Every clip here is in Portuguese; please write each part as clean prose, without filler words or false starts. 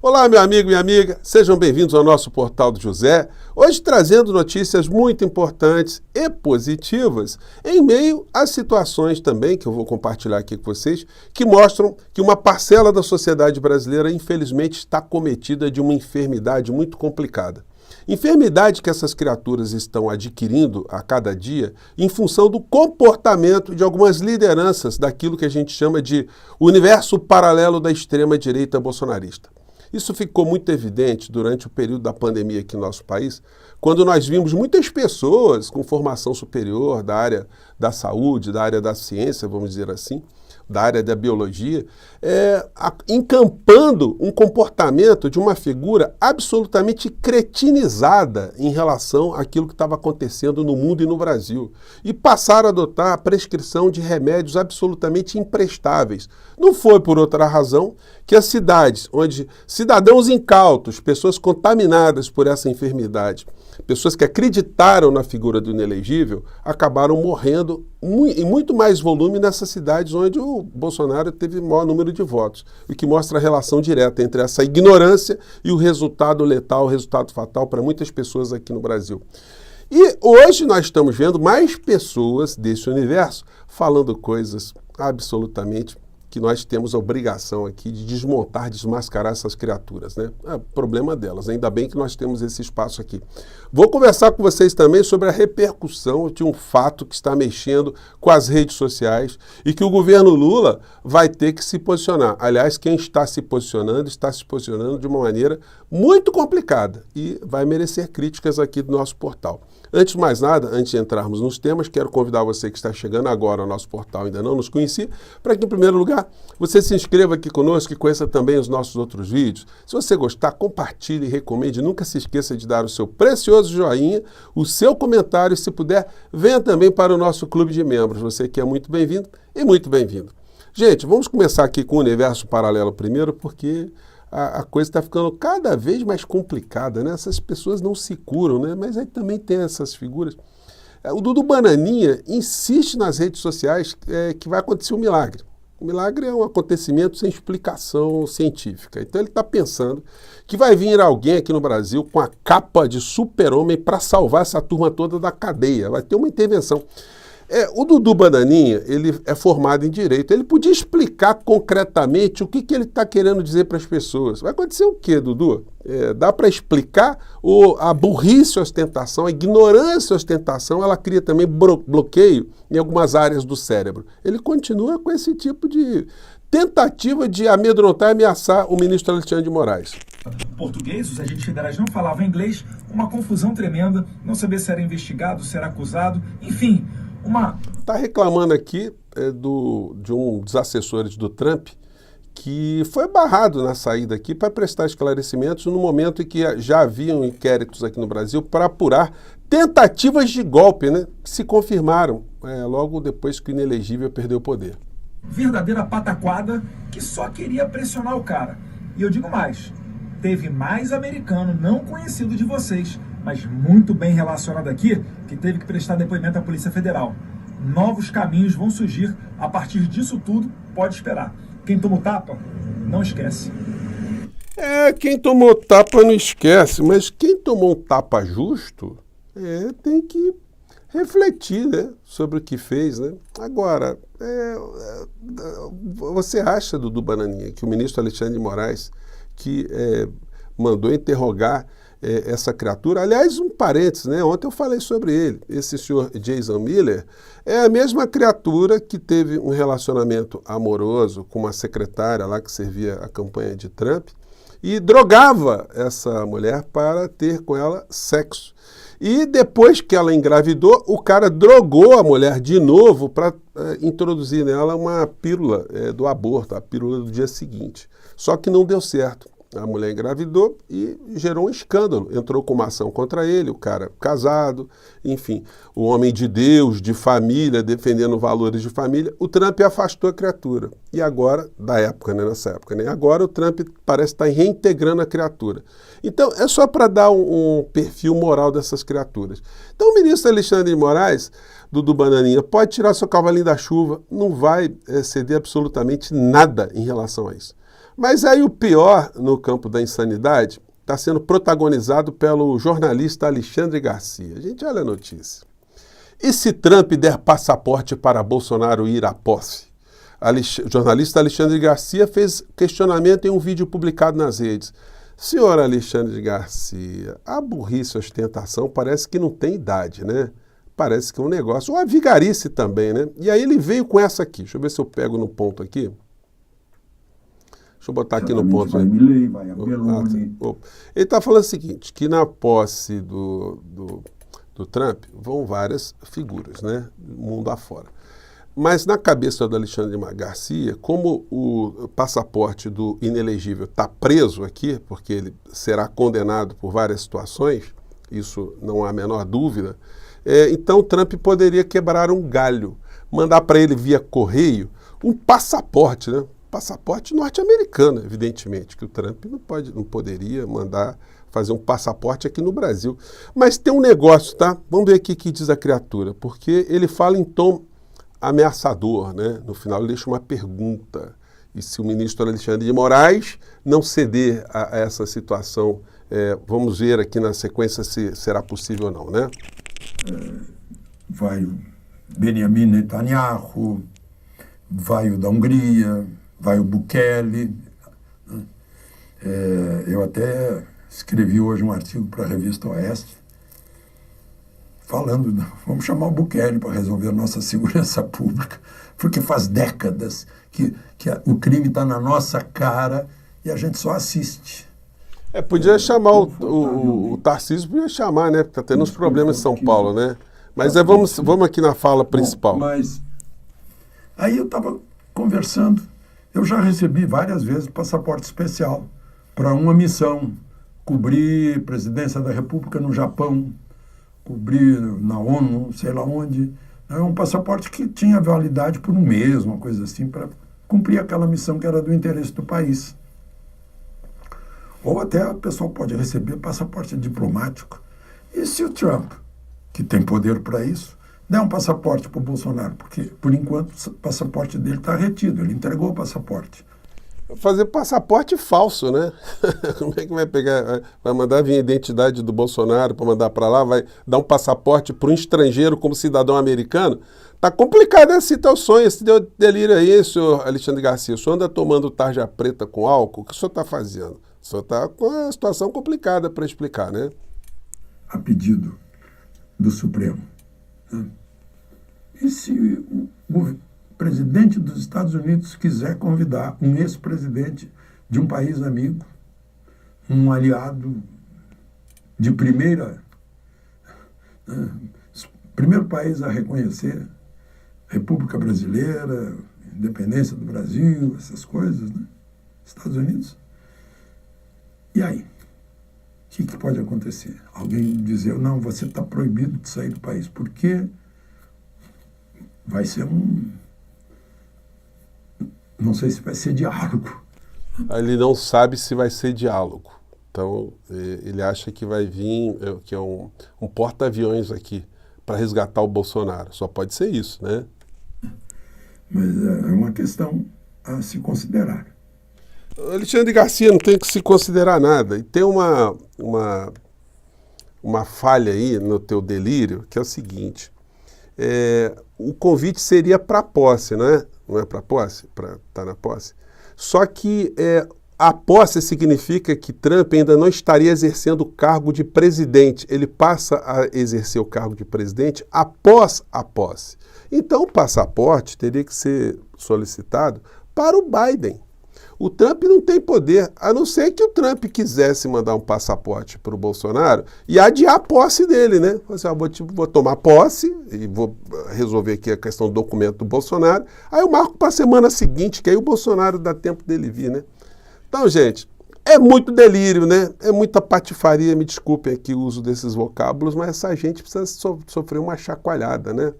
Olá, meu amigo e minha amiga, sejam bem-vindos ao nosso Portal do José, hoje trazendo notícias muito importantes e positivas, em meio às situações também, que eu vou compartilhar aqui com vocês, que mostram que uma parcela da sociedade brasileira, infelizmente, está cometida de uma enfermidade muito complicada. Enfermidade que essas criaturas estão adquirindo a cada dia em função do comportamento de algumas lideranças daquilo que a gente chama de universo paralelo da extrema-direita bolsonarista. Isso ficou muito evidente durante o período da pandemia aqui no nosso país, quando nós vimos muitas pessoas com formação superior da área da saúde, da área da ciência, vamos dizer assim, da área da biologia, encampando um comportamento de uma figura absolutamente cretinizada em relação àquilo que estava acontecendo no mundo e no Brasil. E passaram a adotar a prescrição de remédios absolutamente imprestáveis. Não foi por outra razão que as cidades onde cidadãos incautos, pessoas contaminadas por essa enfermidade, pessoas que acreditaram na figura do inelegível, acabaram morrendo em muito mais volume nessas cidades onde o Bolsonaro teve maior número de votos, o que mostra a relação direta entre essa ignorância e o resultado letal, o resultado fatal para muitas pessoas aqui no Brasil. E hoje nós estamos vendo mais pessoas desse universo falando coisas absolutamente que nós temos a obrigação aqui de desmontar, desmascarar essas criaturas, né? É problema delas, ainda bem que nós temos esse espaço aqui. Vou conversar com vocês também sobre a repercussão de um fato que está mexendo com as redes sociais e que o governo Lula vai ter que se posicionar. Aliás, quem está se posicionando de uma maneira muito complicada e vai merecer críticas aqui do nosso portal. Antes de mais nada, antes de entrarmos nos temas, quero convidar você que está chegando agora ao nosso portal, ainda não nos conhecia, para que, em primeiro lugar, você se inscreva aqui conosco e conheça também os nossos outros vídeos. Se você gostar, compartilhe e recomende. Nunca se esqueça de dar o seu precioso joinha, o seu comentário e, se puder, venha também para o nosso clube de membros. Você que é muito bem-vindo e muito bem-vindo. Gente, vamos começar aqui com o universo paralelo primeiro, porque a coisa está ficando cada vez mais complicada, né? Essas pessoas não se curam, né? Mas aí também tem essas figuras. O Dudu Bananinha insiste nas redes sociais que vai acontecer um milagre. O milagre é um acontecimento sem explicação científica. Então ele está pensando que vai vir alguém aqui no Brasil com a capa de super-homem para salvar essa turma toda da cadeia. Vai ter uma intervenção. O Dudu Bananinha, ele é formado em Direito. Ele podia explicar concretamente o que ele está querendo dizer para as pessoas. Vai acontecer o quê, Dudu? Dá para explicar a burrice, a ostentação, a ignorância, a ostentação, ela cria também bloqueio em algumas áreas do cérebro. Ele continua com esse tipo de tentativa de amedrontar e ameaçar o ministro Alexandre de Moraes. Português, os agentes federais não falavam inglês, uma confusão tremenda, não sabia se era investigado, se era acusado, enfim... Está reclamando aqui de um dos assessores do Trump que foi barrado na saída aqui para prestar esclarecimentos no momento em que já haviam inquéritos aqui no Brasil para apurar tentativas de golpe, né, que se confirmaram logo depois que o inelegível perdeu o poder. Verdadeira pataquada que só queria pressionar o cara. E eu digo mais, teve mais americano não conhecido de vocês, mas muito bem relacionado aqui, que teve que prestar depoimento à Polícia Federal. Novos caminhos vão surgir a partir disso tudo, pode esperar. Quem tomou tapa, não esquece. Quem tomou tapa não esquece, mas quem tomou um tapa justo tem que refletir, né, sobre o que fez, né? Agora, você acha, Dudu Bananinha, que o ministro Alexandre de Moraes, que mandou interrogar essa criatura, aliás, um parênteses, né? Ontem eu falei sobre ele, esse senhor Jason Miller é a mesma criatura que teve um relacionamento amoroso com uma secretária lá que servia a campanha de Trump e drogava essa mulher para ter com ela sexo. E depois que ela engravidou, o cara drogou a mulher de novo para introduzir nela uma pílula do aborto, a pílula do dia seguinte. Só que não deu certo. A mulher engravidou e gerou um escândalo. Entrou com uma ação contra ele, o cara casado, enfim, o homem de Deus, de família, defendendo valores de família. O Trump afastou a criatura. E agora, nessa época, né? Agora o Trump parece estar reintegrando a criatura. Então, é só para dar um perfil moral dessas criaturas. Então, o ministro Alexandre de Moraes, Dudu Bananinha, pode tirar seu cavalinho da chuva, não vai ceder absolutamente nada em relação a isso. Mas aí o pior no campo da insanidade está sendo protagonizado pelo jornalista Alexandre Garcia. A gente olha a notícia. E se Trump der passaporte para Bolsonaro ir à posse? O jornalista Alexandre Garcia fez questionamento em um vídeo publicado nas redes. Senhor Alexandre Garcia, a burrice e a ostentação parece que não tem idade, né? Parece que é um negócio. Ou a vigarice também, né? E aí ele veio com essa aqui. Deixa eu ver se eu pego no ponto aqui. Deixa eu botar aqui no ponto. Vai Milley, vai a Meloni. Ele está falando o seguinte, que na posse do Trump vão várias figuras, né? Mundo afora. Mas na cabeça do Alexandre Garcia, como o passaporte do inelegível está preso aqui, porque ele será condenado por várias situações, isso não há a menor dúvida, então Trump poderia quebrar um galho, mandar para ele via correio um passaporte, né? Passaporte norte-americano, evidentemente, que o Trump não poderia mandar fazer um passaporte aqui no Brasil. Mas tem um negócio, tá? Vamos ver aqui o que diz a criatura, porque ele fala em tom ameaçador, né? No final ele deixa uma pergunta. E se o ministro Alexandre de Moraes não ceder a essa situação, vamos ver aqui na sequência se será possível ou não, né? Vai o Benjamin Netanyahu, vai o da Hungria, vai o Bukele. Eu até escrevi hoje um artigo para a revista Oeste, falando, vamos chamar o Bukele para resolver a nossa segurança pública, porque faz décadas que o crime está na nossa cara e a gente só assiste. Podia chamar o Tarcísio, podia chamar, né? Porque está tendo uns problemas em São Paulo, né? Mas vamos aqui na fala principal. Bom, mas aí eu estava conversando, eu já recebi várias vezes passaporte especial para uma missão, cobrir presidência da República no Japão, cobrir na ONU, sei lá onde. É um passaporte que tinha validade por um mês, uma coisa assim, para cumprir aquela missão que era do interesse do país. Ou até o pessoal pode receber passaporte diplomático. E se o Trump, que tem poder para isso, der um passaporte para o Bolsonaro? Porque, por enquanto, o passaporte dele está retido, ele entregou o passaporte. Fazer passaporte falso, né? Como é que vai pegar? Vai mandar vir a identidade do Bolsonaro para mandar para lá? Vai dar um passaporte para um estrangeiro como cidadão americano? Tá complicado esse teu sonho, esse delírio aí, senhor Alexandre Garcia. O senhor anda tomando tarja preta com álcool? O que o senhor está fazendo? O senhor está com uma situação complicada para explicar, né? A pedido do Supremo. E se o presidente dos Estados Unidos quiser convidar um ex-presidente de um país amigo, um aliado de primeiro país a reconhecer a República Brasileira, a independência do Brasil, essas coisas, né? Estados Unidos. E aí? O que pode acontecer? Alguém dizer, não, você está proibido de sair do país, porque vai ser não sei se vai ser diálogo. Ele não sabe se vai ser diálogo. Então, ele acha que vai vir, que é um porta-aviões aqui para resgatar o Bolsonaro. Só pode ser isso, né? Mas é uma questão a se considerar. Alexandre Garcia não tem que se considerar nada. E tem uma falha aí no teu delírio, que é o seguinte. O convite seria para posse, né? Não é para posse? Para estar na posse. Só que a posse significa que Trump ainda não estaria exercendo o cargo de presidente. Ele passa a exercer o cargo de presidente após a posse. Então o passaporte teria que ser solicitado para o Biden. O Trump não tem poder, a não ser que o Trump quisesse mandar um passaporte para o Bolsonaro e adiar a posse dele, né? Assim, vou tomar posse e vou resolver aqui a questão do documento do Bolsonaro. Aí eu marco para a semana seguinte, que aí o Bolsonaro dá tempo dele vir, né? Então, gente, é muito delírio, né? É muita patifaria, me desculpem aqui o uso desses vocábulos, mas essa gente precisa sofrer uma chacoalhada, né?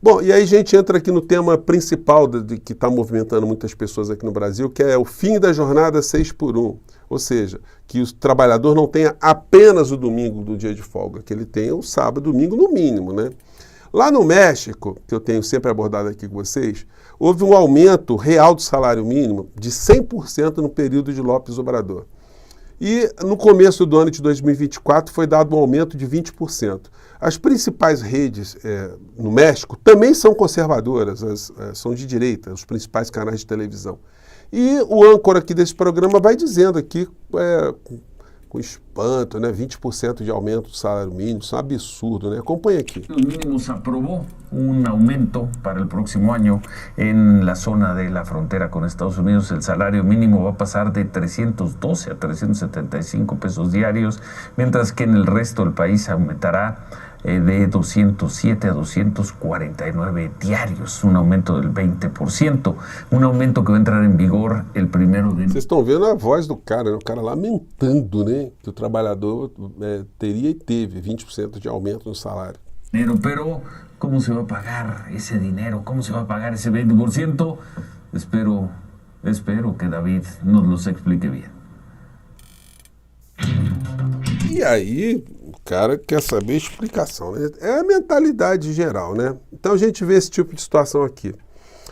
Bom, e aí a gente entra aqui no tema principal que está movimentando muitas pessoas aqui no Brasil, que é o fim da jornada 6x1. Ou seja, que o trabalhador não tenha apenas o domingo do dia de folga, que ele tenha o sábado, domingo no mínimo, né? Lá no México, que eu tenho sempre abordado aqui com vocês, houve um aumento real do salário mínimo de 100% no período de López Obrador. E no começo do ano de 2024 foi dado um aumento de 20%. As principais redes no México também são conservadoras, são de direita, os principais canais de televisão. E o âncora aqui desse programa vai dizendo aqui, com espanto, né, 20% de aumento do salário mínimo, isso é um absurdo, né? Acompanha aqui. Los mínimos aprobó un aumento para el próximo año en la zona de la frontera con Estados Unidos. El salario mínimo va a pasar de 312 a 375 pesos diarios, mientras que en el resto del país aumentará de 207 a 249 diarios, un aumento del 20%, un aumento que va a entrar en vigor el 1º de... Vocês estão vendo a voz do cara, né? O cara lamentando, né, que o trabalhador teria e teve 20% de aumento no salário. Pero, ¿cómo se va a pagar ese dinero? ¿Cómo se va a pagar ese 20%? Espero que David nos los explique bien. E aí, o cara quer saber explicação, né? É a mentalidade geral, né? Então a gente vê esse tipo de situação aqui.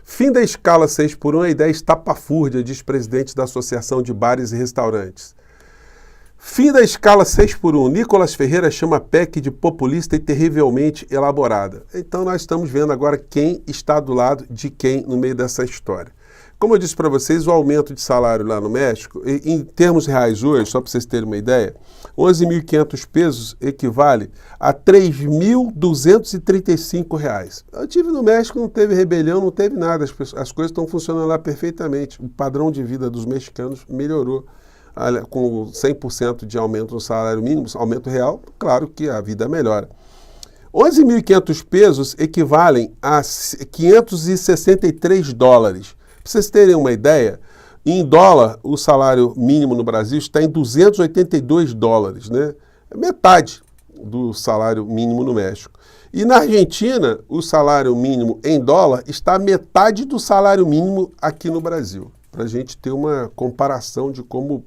Fim da escala 6x1, a ideia estapafúrdia, diz presidente da Associação de Bares e Restaurantes. Fim da escala 6x1, Nicolas Ferreira chama a PEC de populista e terrivelmente elaborada. Então nós estamos vendo agora quem está do lado de quem no meio dessa história. Como eu disse para vocês, o aumento de salário lá no México, em termos reais hoje, só para vocês terem uma ideia, 11.500 pesos equivale a 3.235 reais. Eu estive no México, não teve rebelião, não teve nada, as coisas estão funcionando lá perfeitamente. O padrão de vida dos mexicanos melhorou com 100% de aumento no salário mínimo, aumento real, claro que a vida melhora. 11.500 pesos equivalem a 563 dólares. Para vocês terem uma ideia, em dólar, o salário mínimo no Brasil está em 282 dólares, né? É metade do salário mínimo no México. E na Argentina, o salário mínimo em dólar está a metade do salário mínimo aqui no Brasil. Para a gente ter uma comparação de como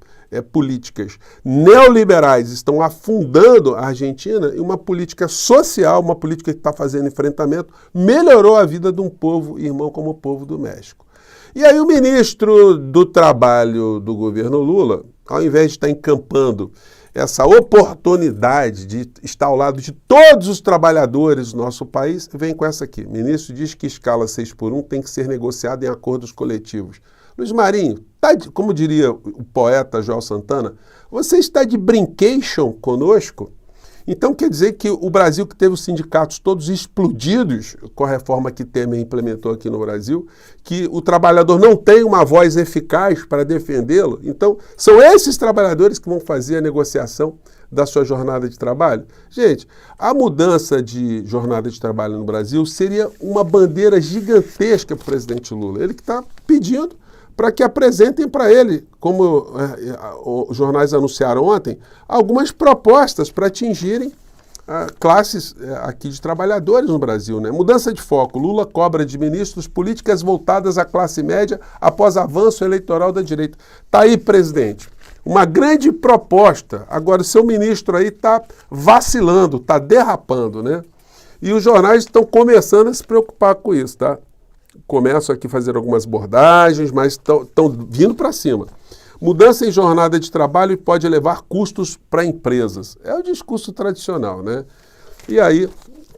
políticas neoliberais estão afundando a Argentina e uma política social, uma política que está fazendo enfrentamento, melhorou a vida de um povo irmão como o povo do México. E aí o ministro do Trabalho do governo Lula, ao invés de estar encampando essa oportunidade de estar ao lado de todos os trabalhadores do nosso país, vem com essa aqui. O ministro diz que escala 6x1 tem que ser negociada em acordos coletivos. Luiz Marinho, como diria o poeta Joel Santana, você está de brincation conosco? Então quer dizer que o Brasil, que teve os sindicatos todos explodidos com a reforma que Temer implementou aqui no Brasil, que o trabalhador não tem uma voz eficaz para defendê-lo, então são esses trabalhadores que vão fazer a negociação da sua jornada de trabalho? Gente, a mudança de jornada de trabalho no Brasil seria uma bandeira gigantesca para o presidente Lula. Ele que está pedindo para que apresentem para ele, como os jornais anunciaram ontem, algumas propostas para atingirem classes aqui de trabalhadores no Brasil, né? Mudança de foco. Lula cobra de ministros políticas voltadas à classe média após avanço eleitoral da direita. Está aí, presidente. Uma grande proposta. Agora, o seu ministro aí está vacilando, está derrapando, né? E os jornais estão começando a se preocupar com isso, tá? Começam aqui a fazer algumas abordagens, mas estão vindo para cima. Mudança em jornada de trabalho pode levar custos para empresas. É o discurso tradicional, né? E aí,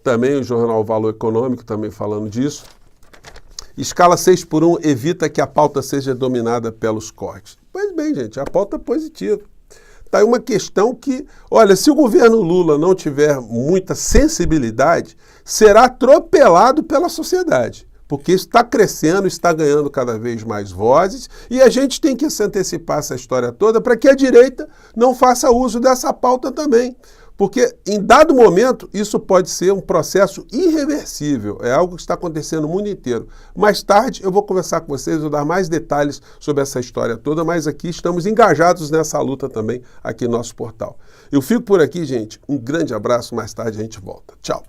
também o jornal Valor Econômico, também falando disso. Escala 6x1 evita que a pauta seja dominada pelos cortes. Pois bem, gente, a pauta é positiva. Está aí uma questão que, olha, se o governo Lula não tiver muita sensibilidade, será atropelado pela sociedade. Porque isso está crescendo, está ganhando cada vez mais vozes, e a gente tem que se antecipar essa história toda para que a direita não faça uso dessa pauta também. Porque, em dado momento, isso pode ser um processo irreversível. É algo que está acontecendo no mundo inteiro. Mais tarde, eu vou conversar com vocês, vou dar mais detalhes sobre essa história toda, mas aqui estamos engajados nessa luta também, aqui no nosso portal. Eu fico por aqui, gente. Um grande abraço, mais tarde a gente volta. Tchau.